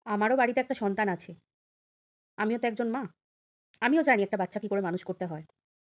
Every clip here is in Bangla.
আমারও বাড়িতে একটা সন্তান আছে। আমিও তো একজন মা। আমিও জানি একটা বাচ্চা কি করে মানুষ করতে হয়।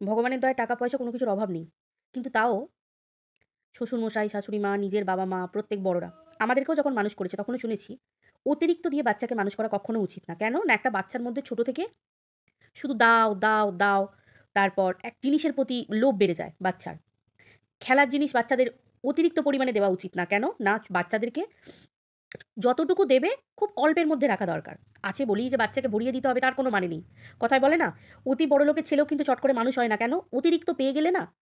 ভগবানের দয়ায় টাকা-পয়সা কোনো কিছুর অভাব নেই। কিন্তু তাও শ্বশুরমশাই, শাশুড়ি মা, নিজের বাবা-মা, প্রত্যেক বড়রা আমাদেরকেও যখন মানুষ করেছে তখনও শুনেছি, অতিরিক্ত দিয়ে বাচ্চাকে মানুষ করা কখনো উচিত না। কেন? না একটা বাচ্চার মধ্যে ছোট থেকে শুধু দাও, দাও, দাও। তারপর এক জিনিসের প্রতি লোভ বেড়ে যায় বাচ্চার। খেলার জিনিস বাচ্চাদের অতিরিক্ত পরিমাণে দেওয়া উচিত না। কেন? না বাচ্চাদেরকে যতটুকু দেবে খুব অল্পের মধ্যে রাখা দরকার। আছে বলেই যে বাচ্চাকে ভরিয়ে দিতে হবে তার কোনো মানে নেই। কথায় বলে না, অতি বড়লোকের ছেলেও কিন্তু চট করে মানুষ হয় না। কেন? অতিরিক্ত পেয়ে গেলে না,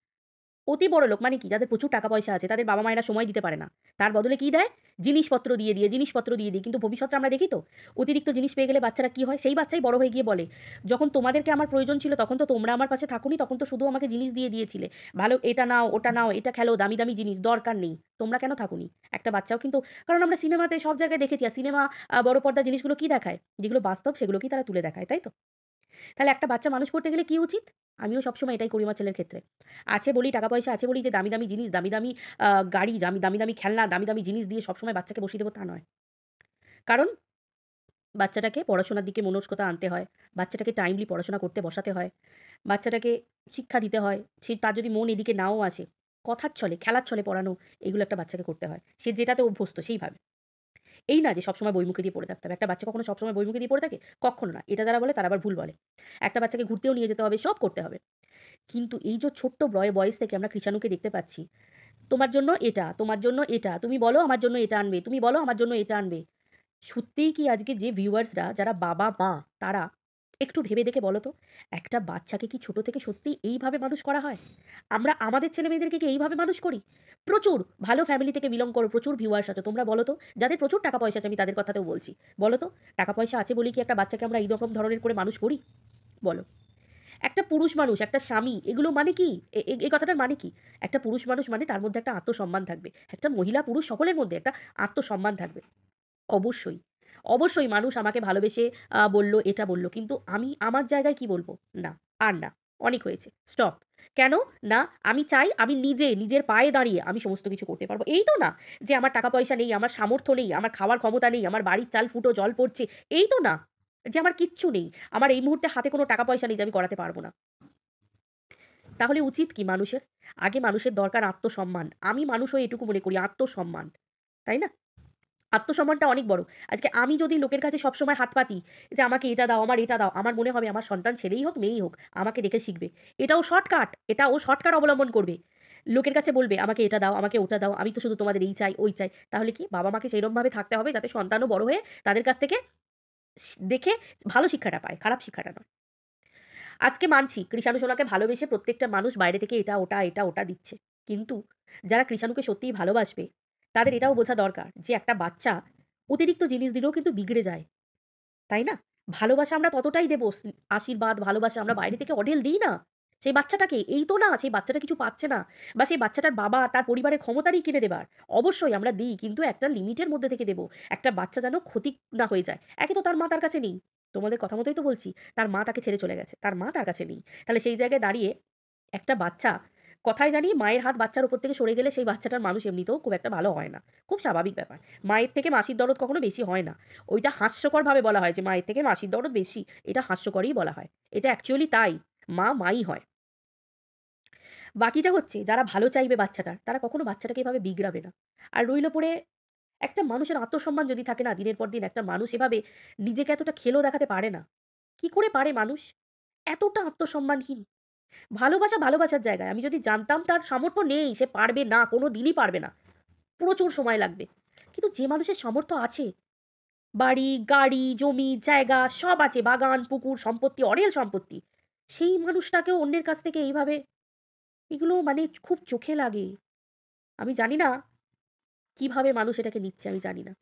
অতি বড়লোক মানে কি? যাদের প্রচুর টাকা পয়সা আছে, তাদের বাবা-মায়েরা সময় দিতে পারে না। তার বদলে কি দেয়? জিনিসপত্র দিয়ে দিয়ে। কিন্তু ভবিষ্যতে আমরা দেখি তো, অতিরিক্ত জিনিস পেয়ে গেলে বাচ্চারা কি হয়? সেই বাচ্চাই বড় হয়ে গিয়ে বলে, "যখন তোমাদেরকে আমার প্রয়োজন ছিল তখন তো তোমরা আমার পাশে থাকোনি, তখন তো শুধু আমাকে জিনিস দিয়ে দিয়েছিলে। ভালো এটা নাও, ওটা নাও, এটা খেলো, দামি, দামি জিনিস দরকার নেই। তোমরা কেন থাকোনি?" একটা বাচ্চাও কিন্তু, কারণ আমরা সিনেমাতে সব জায়গায় দেখেছি আর সিনেমা বড় পর্দার জিনিসগুলো কি দেখায়? যেগুলো বাস্তব সেগুলোকেই তারা তুলে দেখায়, তাই তো? তাহলে একটা বাচ্চা মানুষ করতে গেলে কি উচিত? আমিও সবসময় এটাই করি আমার ছেলের ক্ষেত্রে। আছে বলেই টাকা পয়সা আছে বলেই যে দামি, দামি জিনিস, দামি, দামি গাড়ি, দামি, দামি খেলনা, দামি, দামি জিনিস দিয়ে সবসময় বাচ্চাকে বসিয়ে দেবো তা নয়। কারণ বাচ্চাটাকে পড়াশোনার দিকে মনস্কতা আনতে হয়। বাচ্চাটাকে টাইমলি পড়াশোনা করতে বসাতে হয়। বাচ্চাটাকে শিক্ষা দিতে হয়। তার যদি মন এদিকে নাও আসে, কথার ছলে, খেলার ছলে পড়ানো, এগুলো একটা বাচ্চাকে করতে হয়। সে যেটাতে অভ্যস্ত সেইভাবে। এই না যে সবসময় বইমুখে দিয়ে পড়ে থাকতে হবে। একটা বাচ্চা কখনো সবসময় বইমুখে দিয়ে পড়ে থাকে? কক্ষনো না। এটা যারা বলে তারা আবার ভুল বলে। একটা বাচ্চাকে ঘুরতেও নিয়ে যেতে হবে, সব করতে হবে। কিন্তু এই যে ছোট্ট বয়স থেকে আমরা কৃষাণুকে দেখতে পাচ্ছি, তোমার জন্য এটা, তোমার জন্য এটা, তুমি বলো আমার জন্য এটা আনবে, তুমি বলো আমার জন্য এটা আনবে। সত্যিই কি আজকে যে ভিউয়ার্সরা যারা বাবা-মা তারা একটু ভেবে দেখে বলো তো, একটা বাচ্চাকে কি ছোট থেকে সত্যিই এইভাবে মানুষ করা হয়? আমরা আমাদের ছেলেমেয়েদেরকে কি এইভাবে মানুষ করি? প্রচুর ভালো ফ্যামিলি থেকে বিলং করো, প্রচুর ভিউয়ার্স আছো। তোমরা বলো তো, যাদের প্রচুর টাকা পয়সা আছে আমি তাদের কথাতেও বলছি। বলো তো, টাকা পয়সা আছে বলেই কি একটা বাচ্চাকে আমরা এইরকম ধরনের করে মানুষ করি? বলো। একটা পুরুষ মানুষ, একটা স্বামী এগুলো মানে কি? এ এ এই কথাটার মানে কি? একটা পুরুষ মানুষ মানে তার মধ্যে একটা আত্মসম্মান থাকবে। একটা মহিলা পুরুষ সকলের মধ্যে একটা আত্মসম্মান থাকবে। অবশ্যই, অবশ্যই মানুষ আমাকে ভালোবেসে বলল, এটা বলল। কিন্তু আমি আমার জায়গায় কি বলব? না, আর না। অনেক হয়েছে। স্টপ। কেন? না, আমি চাই আমি নিজে নিজের পায়ে দাঁড়িয়ে আমি সমস্ত কিছু করতে পারব। এই তো না যে আমার টাকা পয়সা নেই, আমার সামর্থ্য নেই, আমার খাওয়ার ক্ষমতা নেই, আমার বাড়ির চাল ফুটো জল পড়ছে। এই তো না যে আমার কিচ্ছু নেই। আমার এই মুহূর্তে হাতে কোনো টাকা পয়সা নেই যে আমি করাতে পারব না। তাহলে উচিত কি মানুষের? আগে মানুষের দরকার আত্মসম্মান। আমি মানুষ হয়ে এটুকু মনে করি আত্মসম্মান। তাই না? আত্মসম্মানটা অনেক বড়। আজকে আমি যদি লোকের কাছে সবসময় হাত পাতি যে, "আমাকে এটা দাও, আমার এটা দাও।" আমার মনে হবে আমার সন্তান ছেলেই হোক, মেয়েই হোক, আমাকে দেখে শিখবে। এটাও শর্টকাট। এটা ও শর্টকাট অবলম্বন করবে। লোকের কাছে বলবে, "আমাকে এটা দাও, আমাকে ওটা দাও। আমি তো শুধু তোমাদের এই চাই, ওই চাই।" তাহলে কি বাবা-মাকে সেইরমভাবে থাকতে হবে যাতে সন্তানও বড় হয়ে তাদের কাছ থেকে দেখে ভালো শিক্ষাটা পায়, খারাপ শিক্ষাটা নয়। আজকে মানছি কৃষাণু সোনাকে ভালোবেসে প্রত্যেকটা মানুষ বাইরে থেকে এটা, ওটা, এটা, ওটা দিচ্ছে। কিন্তু যারা কৃষাণুকে সত্যিই ভালোবাসবে, তাদের এটাও বোঝা দরকার যে একটা বাচ্চা অতিরিক্ত জিনিস দিলেও কিন্তু বিগড়ে যায়। তাই না? ভালোবাসা আমরা ততটাই দেব, আশীর্বাদ, ভালোবাসা আমরা বাইরে থেকে অঢেল দিই না। সেই বাচ্চাটাকে, এই তো না সেই বাচ্চাটা কিছু পাচ্ছে না বা সেই বাচ্চাটার বাবা তার পরিবারের ক্ষমতা নেই কিনে দেবার। অবশ্যই আমরা দিই কিন্তু একটা লিমিটের মধ্যে থেকে দেব। একটা বাচ্চা যেন ক্ষতি না হয়ে যায়। একে তো তার মা তার কাছে নেই। তোমাদের কথা মতোই তো বলছি। তার মা তাকে ছেড়ে চলে গেছে। তার মা তার কাছে নেই। তাহলে সেই জায়গায় দাঁড়িয়ে একটা বাচ্চা, কথায় জানি মায়ের হাত বাচ্চার উপর থেকে সরে গেলে সেই বাচ্চাটার মানুষ এমনিতেও খুব একটা ভালো হয় না। খুব স্বাভাবিক ব্যাপার। মায়ের থেকে মাসির দরদ কখনো বেশি হয় না। ওইটা হাস্যকরভাবে বলা হয় যে মায়ের থেকে মাসির দরদ বেশি। এটা হাস্যকরই বলা হয়। এটা অ্যাকচুয়ালি তাই। মা, মাই হয়। বাকিটা হচ্ছে যারা ভালো চাইবে বাচ্চাটার, তারা কখনো বাচ্চাটাকে এভাবে বিগড়াবে না। আর রইল পড়ে একটা মানুষের আত্মসম্মান যদি থাকে না, দিনের পর দিন একটা মানুষ এভাবে নিজেকে এতটা খেলেও দেখাতে পারে না। কি করে পারে মানুষ? এতটা আত্মসম্মানহীন। ভালোবাসা ভালোবাসার জায়গায়। আমি যদি জানতাম তার সামর্থ্য নেই, সে পারবে না, কোনো দিনই পারবে না। প্রচুর সময় লাগবে। কিন্তু যে মানুষের সামর্থ্য আছে, বাড়ি, গাড়ি, জমি, জায়গা সব আছে, বাগান, পুকুর, সম্পত্তি, অঢেল সম্পত্তি। সেই মানুষটাকেও অন্যের কাছ থেকে এইভাবে, এগুলো মানে খুব চোখে লাগে। আমি জানি না কিভাবে মানুষ এটাকে নিচ্ছে আমি জানি না।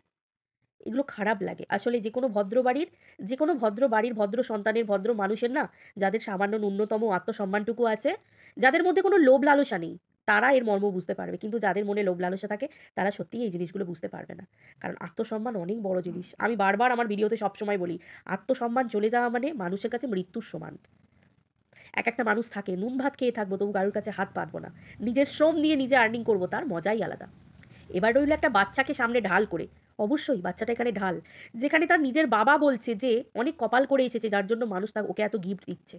এগুলো খারাপ লাগে। আসলে যেকোনো ভদ্র বাড়ির ভদ্র সন্তানের ভদ্র মানুষের না, যাদের সামান্য ন্যূনতম আত্মসম্মানটুকু আছে, যাদের মধ্যে কোনো লোভ লালসা নেই, তারা এর মর্ম বুঝতে পারবে। কিন্তু যাদের মনে লোভ লালসা থাকে, তারা সত্যিই এই জিনিসগুলো বুঝতে পারবে না। কারণ আত্মসম্মান অনেক বড় জিনিস। আমি বারবার আমার ভিডিওতে সবসময় বলি, আত্মসম্মান চলে যাওয়া মানে মানুষের কাছে মৃত্যুর সমান। একটা মানুষ থাকে, নুন ভাত খেয়ে থাকবো তবু কারোর কাছে হাত পাতবো না। নিজের শ্রম দিয়ে নিজে আর্নিং করব, তার মজাই আলাদা। এবার রইল একটা বাচ্চাকে সামনে ঢাল করে। অবশ্যই বাচ্চাটা এখানে ঢাল। যেখানে তার নিজের বাবা বলছে যে অনেক কপাল করে এসেছে যার জন্য মানুষ ওকে এত গিফট দিচ্ছে।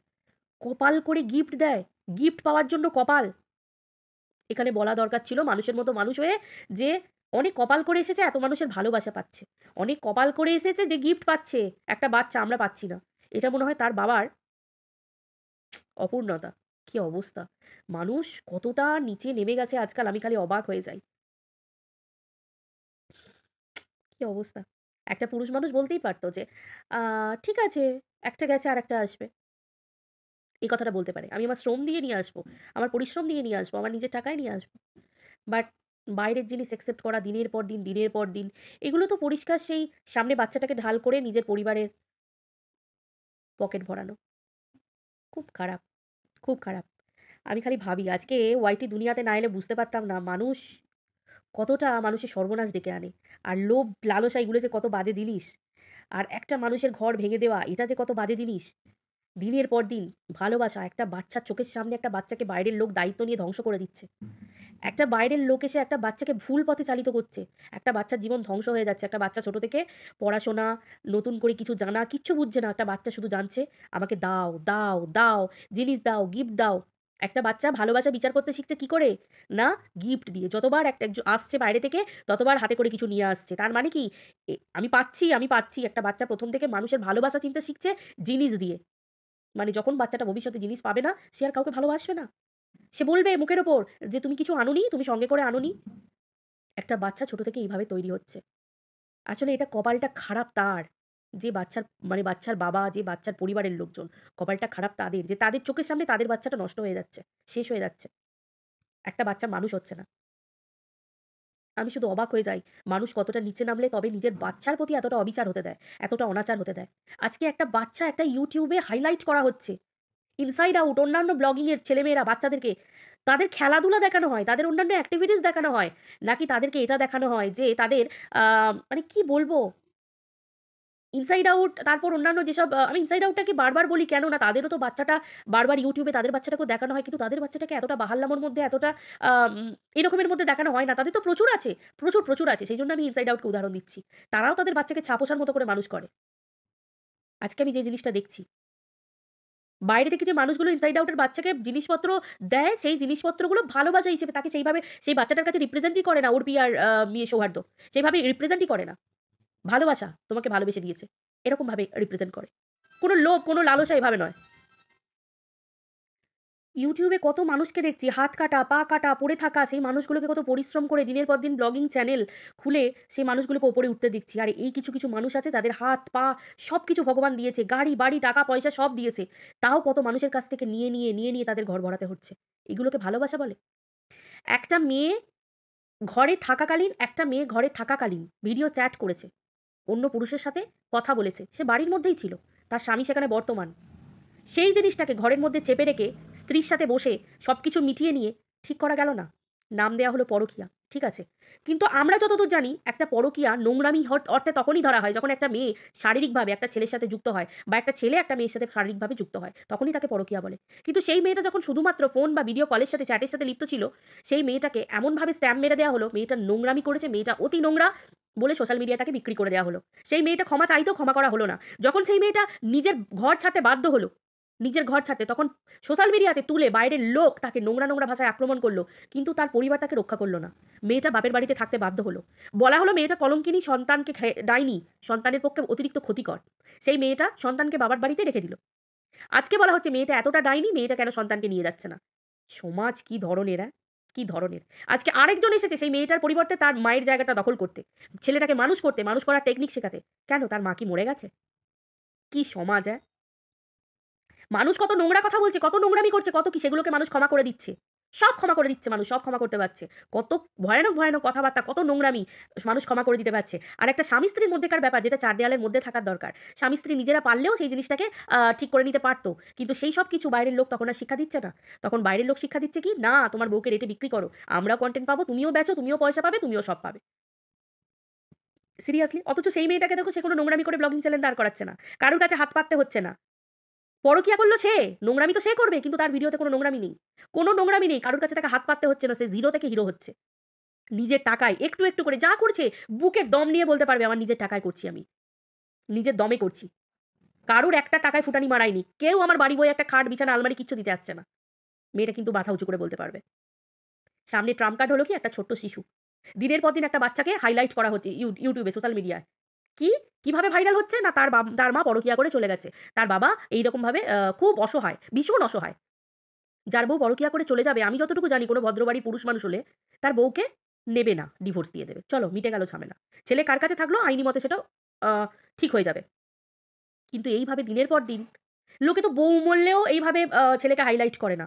কপাল করে গিফট দেয়? গিফট পাওয়ার জন্য কপাল? এখানে বলা দরকার ছিল মানুষের মতো মানুষ হয়ে যে অনেক কপাল করে এসেছে এত মানুষের ভালোবাসা পাচ্ছে। অনেক কপাল করে এসেছে যে গিফট পাচ্ছে একটা বাচ্চা আমরা পাচ্ছি না। এটা মনে হয় তার বাবার অপূর্ণতা। কি অবস্থা! মানুষ কতটা নিচে নেমে গেছে আজকাল আমি খালি অবাক হয়ে যাই। কি অবস্থা! একটা পুরুষ মানুষ বলতেই পারত যে, আ ঠিক আছে একটা গেছে আরেকটা আসবে। এই কথাটা বলতে পারে। আমি আমার শ্রম দিয়ে নিয়ে আসবো। আমার পরিশ্রম দিয়ে নিয়ে আসবো। আমার নিজের টাকায় নিয়ে আসবো। বাট বাইরের জিনিস অ্যাকসেপ্ট করা দিনের পর দিন, দিনের পর দিন এগুলো তো পরিষ্কার সেই সামনে বাচ্চাটাকে ঢাল করে নিজের পরিবারের পকেট ভরানো। খুব খারাপ, খুব খারাপ। আমি খালি ভাবি আজকে ওয়াইটি দুনিয়াতে না এলে বুঝতে পারতাম না মানুষ কতটা মানুষের সর্বনাশ ডেকে আনে। আর লোভ, লালসা এগুলো যে কত বাজে জিনিস। আর একটা মানুষের ঘর ভেঙে দেওয়া এটা যে কত বাজে জিনিস। দিনের পর দিন ভালোবাসা একটা বাচ্চার চোখের সামনে একটা বাচ্চাকে বাইরের লোক দায়িত্ব নিয়ে ধ্বংস করে দিচ্ছে। একটা বাইরের লোক এসে একটা বাচ্চাকে ভুল পথে চালিত করছে। একটা বাচ্চার জীবন ধ্বংস হয়ে যাচ্ছে। একটা বাচ্চা ছোট থেকে পড়াশোনা, নতুন করে কিছু জানা কিচ্ছু বুঝছে না। একটা বাচ্চা শুধু জানছে আমাকে দাও, দাও, দাও, জিনিস দাও, গিফট দাও। একটা বাচ্চা ভালোবাসা বিচার করতে শিখছে কি করে? না গিফট দিয়ে। যতবার আসছে বাইরে থেকে ততবার হাতে করে কিছু নিয়ে আসছে। তার মানে কি? আমি পাচ্ছি, আমি পাচ্ছি। একটা বাচ্চা ১ম থেকে মানুষের ভালোবাসা চিনতে শিখছে জিনিস দিয়ে। মানে যখন বাচ্চাটা ভবিষ্যতে জিনিস পাবে না, সে আর কাউকে ভালোবাসবে না। সে বলবে মুখের ওপর যে, "তুমি কিছু আনোনি, তুমি সঙ্গে করে আনোনি।" একটা বাচ্চা ছোট থেকে এইভাবে তৈরি হচ্ছে। আসলে এটা কপালটা খারাপ তার। যে বাচ্চার মানে বাচ্চার বাবা, যে বাচ্চার পরিবারের লোকজন, কপালটা খারাপ তাদের। যে তাদের চোখের সামনে তাদের বাচ্চাটা নষ্ট হয়ে যাচ্ছে, শেষ হয়ে যাচ্ছে। একটা বাচ্চা মানুষ হচ্ছে না। আমি শুধু অবাক হয়ে যাই, মানুষ কতটা নিচে নামলে তবে নিজের বাচ্চার প্রতি এতটা অবিচার হতে দেয়, এতটা অনাচার হতে দেয়। আজকে একটা বাচ্চা একটা YouTube এ হাইলাইট করা হচ্ছে। ইনসাইড আউট অন্যান্য ব্লগিং এর ছেলেমেয়েরা বাচ্চাদেরকে তাদের খেলাধুলা দেখানো হয়, তাদের অন্যান্য এক্টিভিটিস দেখানো হয়। নাকি তাদেরকে এটা দেখানো হয় যে তাদের আ মানে কি বলবো? ইনসাইড আউট তারপর অন্যান্য যেসব আমি ইনসাইড আউটটাকে বারবার বলি কেন না তাদেরও তো বাচ্চাটা বারবার YouTube এ তাদের বাচ্চাটাকেও দেখানো হয়। কিন্তু তাদের বাচ্চাটাকে এতটা বাহাল্লামোর মধ্যে এতটা আম এরকমের মধ্যে দেখানো হয় না। তাদের তো প্রচুর আছে। প্রচুর, প্রচুর আছে। সেইজন্য আমি ইনসাইড আউটকে উদাহরণ দিচ্ছি। তারাও তাদের বাচ্চাকে ছাপোষার মতো করে মানুষ করে। আজকে আমি যে জিনিসটা দেখছি বাইরে থেকে যে মানুষগুলো ইনসাইড আউট এর বাচ্চাকে জিনিসপত্র দেয়, সেই জিনিসপত্রগুলো ভালোবাসা হিসেবে তাকে সেইভাবে সেই বাচ্চাটার কাছে রিপ্রেজেন্টই করে না অর্পি আর ইয়ে সৌহার্দ্য। সেইভাবে রিপ্রেজেন্টই করে না। ভালোবাসা, তোমাকে ভালোবেসে দিয়েছে। এরকমভাবে রিপ্রেজেন্ট করে। কোনো লোভ, কোনো লালসা এভাবে নয়। YouTube এ কত মানুষকে দেখছি হাত কাটা, পা কাটা, পড়ে থাকা সেই মানুষগুলোকে কত পরিশ্রম করে দিনের পর দিন ব্লগিং চ্যানেল খুলে সেই মানুষগুলোকে ওপরে উঠতে দেখছি। আর এই কিছু, কিছু মানুষ আছে যাদের হাত, পা সবকিছু ভগবান দিয়েছে। গাড়ি, বাড়ি, টাকা, পয়সা সব দিয়েছে। তাও কত মানুষের কাছ থেকে নিয়ে তাদের ঘর ভরাতে হচ্ছে। এগুলোকে ভালোবাসা বলে? একটা মেয়ে একটা মেয়ে ঘরে থাকাকালীন ভিডিও চ্যাট করেছে। অন্য পুরুষের সাথে কথা বলেছে। সে বাড়ির মধ্যেই ছিল। তার স্বামী সেখানে বর্তমান। সেই জিনিসটাকে ঘরের মধ্যে চেপে রেখে স্ত্রীর সাথে বসে সবকিছু মিটিয়ে নিয়ে ঠিক করা গেল না। নাম দেয়া হলো পরকীয়া। ঠিক আছে। কিন্তু আমরা যতদূর জানি একটা পরকীয়া নোংরামি অর্থে তখনই ধরা হয় যখন একটা মেয়ে শারীরিকভাবে একটা ছেলের সাথে যুক্ত হয় বা একটা ছেলে একটা মেয়ের সাথে শারীরিকভাবে যুক্ত হয়। তখনই তাকে পরকীয়া বলে। কিন্তু সেই মেয়েটা যখন শুধুমাত্র ফোন বা ভিডিও কলের সাথে চ্যাটের সাথে লিপ্ত ছিল, সেই মেয়েটাকে এমনভাবে স্ট্যাম্প মেরে দেওয়া হলো, মেয়েটা নোংরামি করেছে, মেয়েটা অতি নোংরা বলে সোশ্যাল মিডিয়ায় তাকে বিক্রি করে দেওয়া হলো। সেই মেয়েটা ক্ষমা চাইতেও ক্ষমা করা হলো না। যখন সেই মেয়েটা নিজের ঘর ছাড়তে বাধ্য হলো নিজের ঘর ছাড়তে তখন সোশ্যাল মিডিয়াতে তুলে বাইরের লোক তাকে নোংরা, নোংরা ভাষায় আক্রমণ করল। কিন্তু তার পরিবার তাকে রক্ষা করল না। মেয়েটা বাপের বাড়িতে থাকতে বাধ্য হলো। বলা হলো মেয়েটা কলঙ্কিনী, সন্তানকে ডাইনি, সন্তানের পক্ষে অতিরিক্ত ক্ষতিকর। সেই মেয়েটা সন্তানকে বাবার বাড়িতে রেখে দিল। আজকে বলা হচ্ছে মেয়েটা এতটা ডাইনি, মেয়েটা কেন সন্তানকে নিয়ে যাচ্ছে না? সমাজ কি ধরনের কি ধরনের? আজকে আরেকজন এসেছে সেই মেয়েটার পরিবর্তে তার মায়ের জায়গাটা দখল করতে। ছেলেটাকে মানুষ করতে, মানুষ করার টেকনিক শেখাতে। কেন তার মা কি মরে গেছে? কি সমাজ! মানুষ কত নোংরা কথা বলছে, কত নোংরামি করছে, কত কি সেগুলোকে মানুষ ক্ষমা করে দিচ্ছে। সব ক্ষমা করে দিচ্ছে মানুষ, সব ক্ষমা করতে পারছে। কত ভয়ানক, ভয়ানক কথাবার্তা, কত নোংরামি মানুষ ক্ষমা করে দিতে পারছে। আর একটা স্বামী-স্ত্রীর মধ্যেকার ব্যাপার যেটা ৪ দেয়ালের মধ্যে থাকার দরকার। স্বামী-স্ত্রী নিজেরা পারলেও সেই জিনিসটাকে ঠিক করে নিতে পারত। কিন্তু সেই সব কিছু বাইরের লোক তখন আর শিক্ষা দিচ্ছে না। তখন বাইরের লোক শিক্ষা দিচ্ছে কি? না তোমার বউকে রেটে বিক্রি করো। আমরাও কনটেন্ট পাবো, তুমিও বেচো, তুমিও পয়সা পাবে, তুমিও সব পাবে। সিরিয়াসলি? অথচ সেই মেয়েটাকে দেখো সে কোনো নোংরামি করে ব্লগিং চ্যানেল দাঁড় করাচ্ছে না। কারোর কাছে হাত পাততে হচ্ছে না। পরকীয়া করল সে। নোংরামি তো সে করবে কিন্তু তার ভিডিওতে কোনো নোংরামি নেই। কোনো নোংরামি নেই। কারোর কাছে তাকে হাত পাততে হচ্ছে না। সে 0 থেকে হিরো হচ্ছে। নিজের টাকায় একটু, একটু করে যা করছে বুকে দম নিয়ে বলতে পারবে আমার নিজের টাকায় করছি আমি। নিজের দমে করছি। কারোর একটা টাকায় ফুটানি মারাইনি। কেউ আমার বাড়ি বয়ে একটা খাট, বিছানা, আলমারি কিচ্ছু দিতে আসছে না। মেয়েটা কিন্তু মাথা উঁচু করে বলতে পারবে। সামনে ট্রাম্প কার্ড হলো কি একটা ছোট্ট শিশু। দিনের পর দিন একটা বাচ্চাকে হাইলাইট করা হচ্ছে ইউটিউবে, সোশ্যাল মিডিয়ায়। কি? কিভাবে ভাইরাল হচ্ছে? না তার মা পরকীয়া করে চলে গেছে। তার বাবা এইরকমভাবে খুব অসহায়, ভীষণ অসহায়। যার বউ পরকীয়া করে চলে যাবে, আমি যতটুকু জানি কোনো ভদ্রবাড়ির পুরুষ মানুষ হলে তার বউকে নেবে না, ডিভোর্স দিয়ে দেবে। চলো মিটে গেল ঝামেলা। ছেলে কার কাছে থাকলো আইনি মতে সেটাও আ ঠিক হয়ে যাবে। কিন্তু এইভাবে দিনের পর দিন লোকে তো বউ মরলেও এইভাবে ছেলেকে হাইলাইট করে না।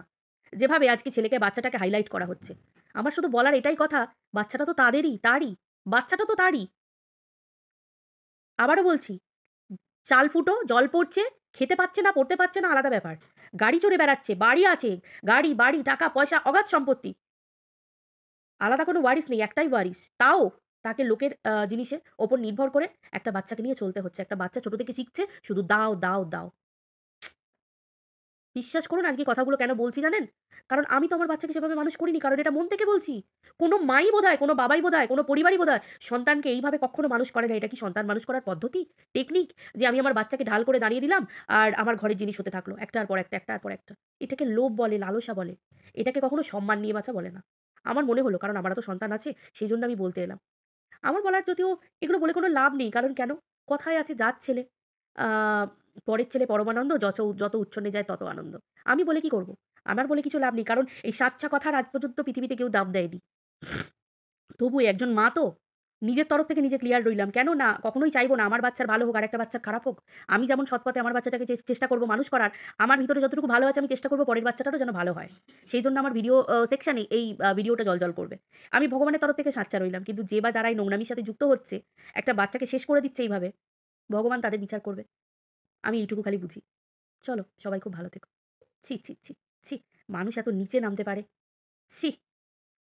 যেভাবে আজকে ছেলেকে, বাচ্চাটাকে হাইলাইট করা হচ্ছে। আমার শুধু বলার এটাই কথা, বাচ্চাটা তো তারই। বাচ্চাটা তো তারই। আবারও বলছি, চাল ফুটো, জল পড়ছে, খেতে পাচ্ছে না, পড়তে পারছে না আলাদা ব্যাপার। গাড়ি চড়ে বেড়াচ্ছে, বাড়ি আছে, গাড়ি, বাড়ি, টাকা, পয়সা, অগাধ সম্পত্তি। আলাদা কোনো ওয়ারিস নেই, একটাই ওয়ারিস। তাও তাকে লোকের জিনিসের ওপর নির্ভর করে একটা বাচ্চাকে নিয়ে চলতে হচ্ছে। একটা বাচ্চা ছোট থেকে শিখছে শুধু দাও, দাও, দাও। বিশ্বাস করুন আজকে কথাগুলো কেন বলছি জানেন? কারণ আমি তো আমার বাচ্চাকে সেভাবে মানুষ করিনি। কারণ এটা মন থেকে বলছি। কোনো মাই বোধহয়, কোনো বাবাই বোধহয়, কোনো পরিবারই বোধহয় সন্তানকে এইভাবে কক্ষনো মানুষ করে না। এটা কি সন্তান মানুষ করার পদ্ধতি? টেকনিক? যে আমি আমার বাচ্চাকে ঢাল করে দাঁড়িয়ে দিলাম আর আমার ঘরের জিনিস হতে থাকলো। একটার পর একটা, একটার পর একটা। এটাকে লোভ বলে, লালসা বলে। এটাকে কখনো সম্মান নিয়ে বাঁচা বলে না। আমার মনে হলো কারণ আমারও তো সন্তান আছে, সেজন্য আমি বলতে এলাম। আমার বলার যদিও এগুলো বলে কোনো লাভ নেই। কারণ কেন? কথায় আছে জাত ছেলে। আ পরের ছেলে পরমানন্দ, যত উচ্ছন্নে যায় তত আনন্দ। আমি বলে কি করব? আমার বলে কিছু লাভ নেই। কারণ এই সাচ্চা কথার আজ পর্যন্ত পৃথিবীতে কেউ দাম দেয়নি। তবুও একজন মা তো নিজের তরফ থেকে নিজে ক্লিয়ার রইলাম। কেন না? কখনোই চাইব না আমার বাচ্চার ভালো হোক, আরেকটা বাচ্চার খারাপ হোক। আমি যেমন সৎ পথে আমার বাচ্চাটাকে চেষ্টা করব মানুষ করার, আমার ভিতরে যতটুকু ভালো আছে আমি চেষ্টা করব পরের বাচ্চাটারও যেন ভালো হয়। সেইজন্য আমার ভিডিও সেকশনে এই ভিডিওটা জ্বলজ্বল করবে। আমি ভগবানের তরফ থেকে সাচ্চা রইলাম। কিন্তু যে বা যারা এই নোংরামির সাথে যুক্ত হচ্ছে, একটা বাচ্চাকে শেষ করে দিচ্ছে এইভাবে, ভগবান তাদের বিচার করবে। আমি এইটুকু খালি বুঝি। চলো সবাই খুব ভালো থেকো। ছি, ছি, ছি, ছি! মানুষ এত নিচে নামতে পারে। ছি!